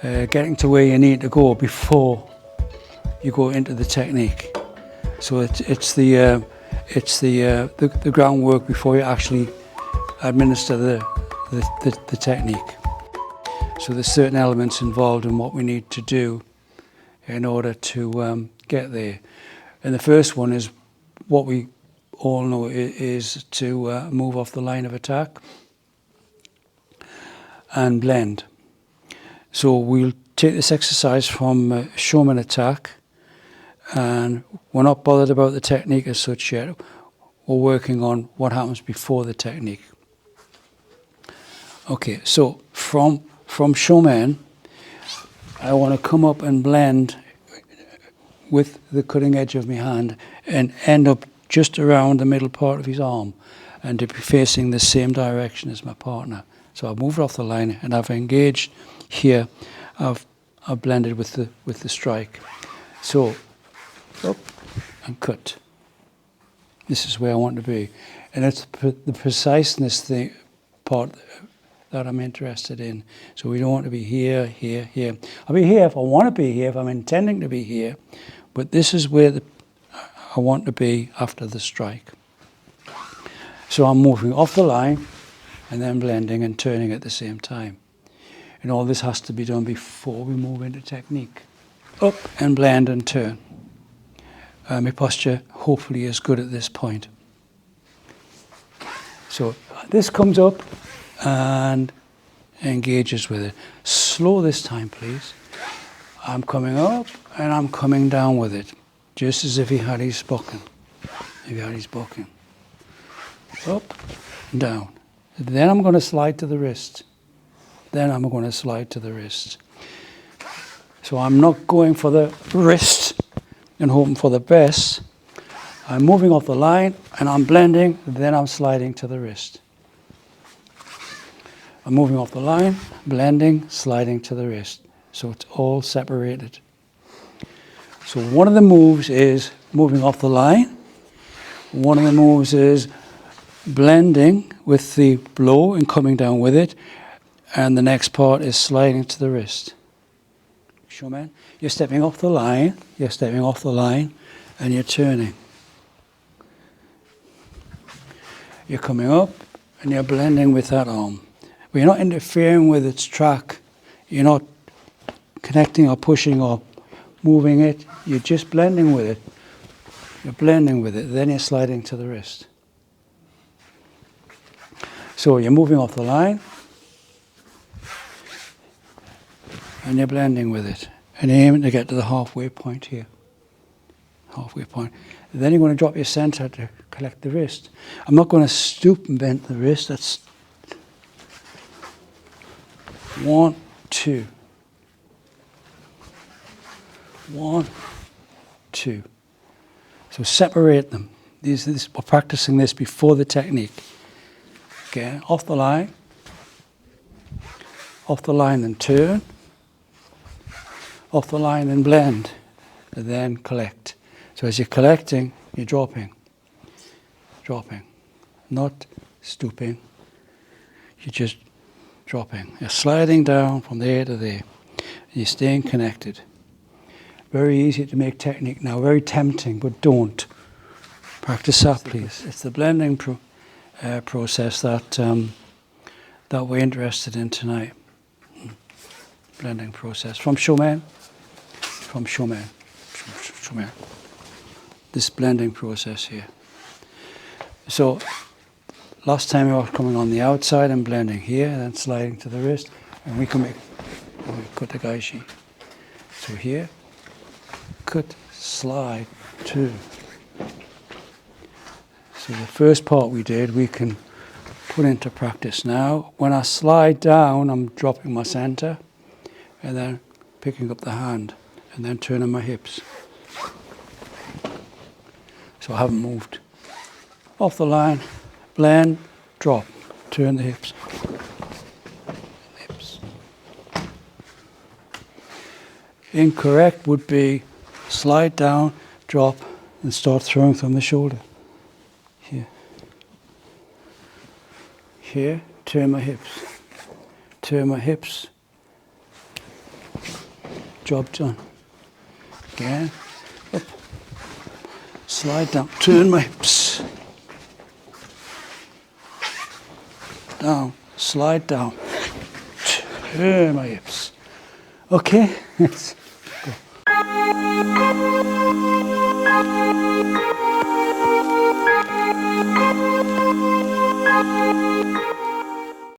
getting to where you need to go before you go into the technique. So it's the groundwork before you actually administer the technique. So there's certain elements involved in what we need to do in order to get there. And the first one is what we all know is to move off the line of attack and blend. So we'll take this exercise from showman attack, and we're not bothered about the technique as such yet. We're working on what happens before the technique. Okay, so from showman, I want to come up and blend with the cutting edge of my hand and end up just around the middle part of his arm and to be facing the same direction as my partner. So I've moved off the line and I've engaged here. I've blended with the strike. So up and cut. This is where I want to be, and it's the preciseness part that I'm interested in. So we don't want to be here, here, here. I'll be here if I want to be here, if I'm intending to be here, but this is where I want to be after the strike. So I'm moving off the line and then blending and turning at the same time. And all this has to be done before we move into technique. Up and blend and turn. My posture hopefully is good at this point. So this comes up and engages with it. Slow this time, please. I'm coming up and I'm coming down with it, just as if he had his booking. If he had his booking. Up and down. Then I'm going to slide to the wrist. Then I'm going to slide to the wrist. So I'm not going for the wrist and hoping for the best. I'm moving off the line and I'm blending, then I'm sliding to the wrist. I'm moving off the line, blending, sliding to the wrist. So it's all separated. So one of the moves is moving off the line. One of the moves is blending with the blow and coming down with it. And the next part is sliding to the wrist. Showman, you're stepping off the line, and you're turning. You're coming up and you're blending with that arm. But you're not interfering with its track. You're not connecting or pushing or moving it. You're just blending with it. You're blending with it. Then you're sliding to the wrist. So you're moving off the line and you're blending with it. And you're aiming to get to the halfway point here. Halfway point. And then you're going to drop your center to collect the wrist. I'm not going to stoop and bend the wrist. That's 1, 2. 1, 2. So separate them. We're practicing this before the technique. Okay, off the line then turn, off the line then blend, and then collect. So as you're collecting, you're dropping, not stooping, you're just dropping. You're sliding down from there to there. You're staying connected. Very easy to make technique now, very tempting, but don't. Practice that, please. It's the blending process that we're interested in tonight. Blending process. From showman. This blending process here. So, last time I was coming on the outside and blending here, and then sliding to the wrist, and we cut the gaishi. So here, cut, slide, two. So the first part we did, we can put into practice now. When I slide down, I'm dropping my center, and then picking up the hand, and then turning my hips. So I haven't moved. Off the line, blend, drop, turn the hips. Incorrect would be slide down, drop, and start throwing from the shoulder. Here, turn my hips, job done. Again, up, slide down, turn my hips, down, slide down, turn my hips. Okay, let's go.